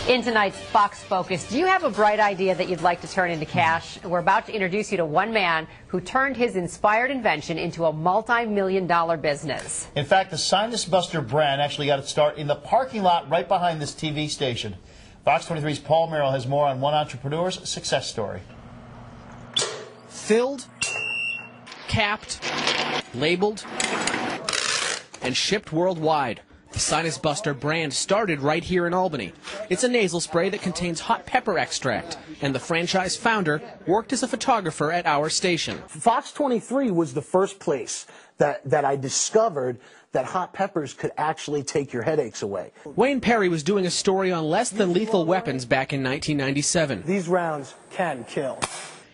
In tonight's Fox Focus, do you have a bright idea that you'd like to turn into cash? We're about to introduce you to one man who turned his inspired invention into a multi-million-dollar business. In fact, the Sinus Buster brand actually got its start in the parking lot right behind this TV station. Fox 23's Paul Merrill has more on one entrepreneur's success story. Filled, capped, labeled, and shipped worldwide. The Sinus Buster brand started right here in Albany. It's a nasal spray that contains hot pepper extract, and the franchise founder worked as a photographer at our station. Fox 23 was the first place that I discovered that hot peppers could actually take your headaches away. Wayne Parry was doing a story on less than lethal weapons back in 1997. These rounds can kill.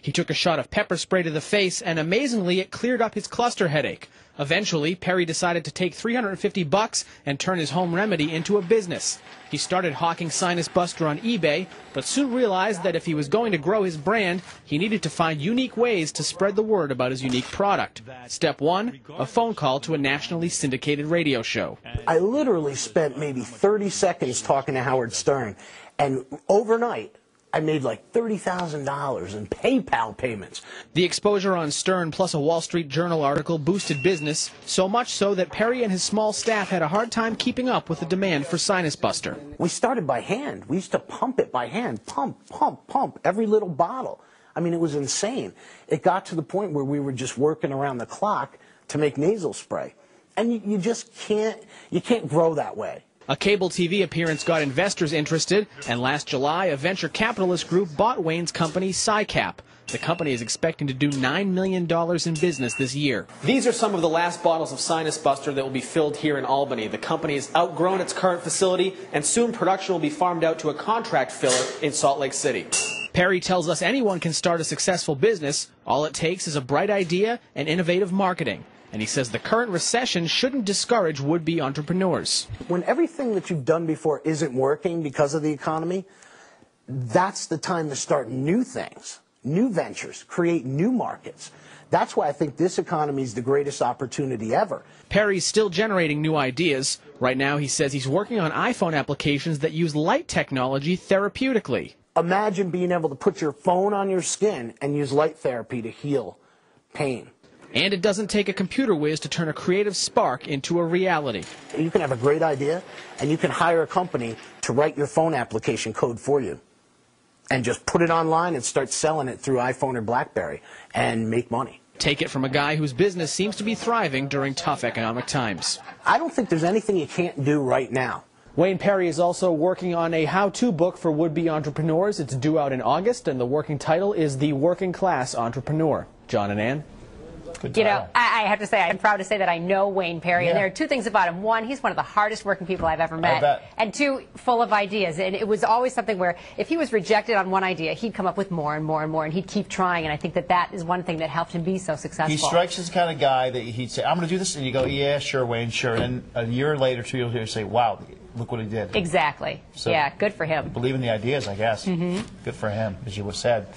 He took a shot of pepper spray to the face, and amazingly, it cleared up his cluster headache. Eventually, Parry decided to take $350 and turn his home remedy into a business. He started hawking Sinus Buster on eBay, but soon realized that if he was going to grow his brand, he needed to find unique ways to spread the word about his unique product. Step one, a phone call to a nationally syndicated radio show. I literally spent maybe 30 seconds talking to Howard Stern, and overnight, I made like $30,000 in PayPal payments. The exposure on Stern plus a Wall Street Journal article boosted business, so much so that Parry and his small staff had a hard time keeping up with the demand for Sinus Buster. We started by hand. We used to pump it by hand. Pump, pump, pump, every little bottle. I mean, it was insane. It got to the point where we were just working around the clock to make nasal spray. And you just can't grow that way. A cable TV appearance got investors interested, and last July, a venture capitalist group bought Wayne's company, SciCap. The company is expecting to do $9 million in business this year. These are some of the last bottles of Sinus Buster that will be filled here in Albany. The company has outgrown its current facility, and soon production will be farmed out to a contract filler in Salt Lake City. Parry tells us anyone can start a successful business. All it takes is a bright idea and innovative marketing. And he says the current recession shouldn't discourage would-be entrepreneurs. When everything that you've done before isn't working because of the economy, that's the time to start new things, new ventures, create new markets. That's why I think this economy is the greatest opportunity ever. Parry's still generating new ideas. Right now, he says he's working on iPhone applications that use light technology therapeutically. Imagine being able to put your phone on your skin and use light therapy to heal pain. And it doesn't take a computer whiz to turn a creative spark into a reality. You can have a great idea, and you can hire a company to write your phone application code for you. And just put it online and start selling it through iPhone or BlackBerry and make money. Take it from a guy whose business seems to be thriving during tough economic times. I don't think there's anything you can't do right now. Wayne Parry is also working on a how-to book for would-be entrepreneurs. It's due out in August, and the working title is The Working Class Entrepreneur. John and Ann? You know, I have to say, I'm proud to say that I know Wayne Parry, and there are two things about him. One, he's one of the hardest working people I've ever met. And two, full of ideas. And it was always something where if he was rejected on one idea, he'd come up with more and more and more, and he'd keep trying. And I think that that is one thing that helped him be so successful. He strikes as the kind of guy that he'd say, I'm going to do this, and you go, yeah, sure, Wayne, sure. And a year later, 2 years later, say, wow, look what he did. Exactly. So, yeah, good for him. Believe in the ideas, I guess. Good for him, as you said.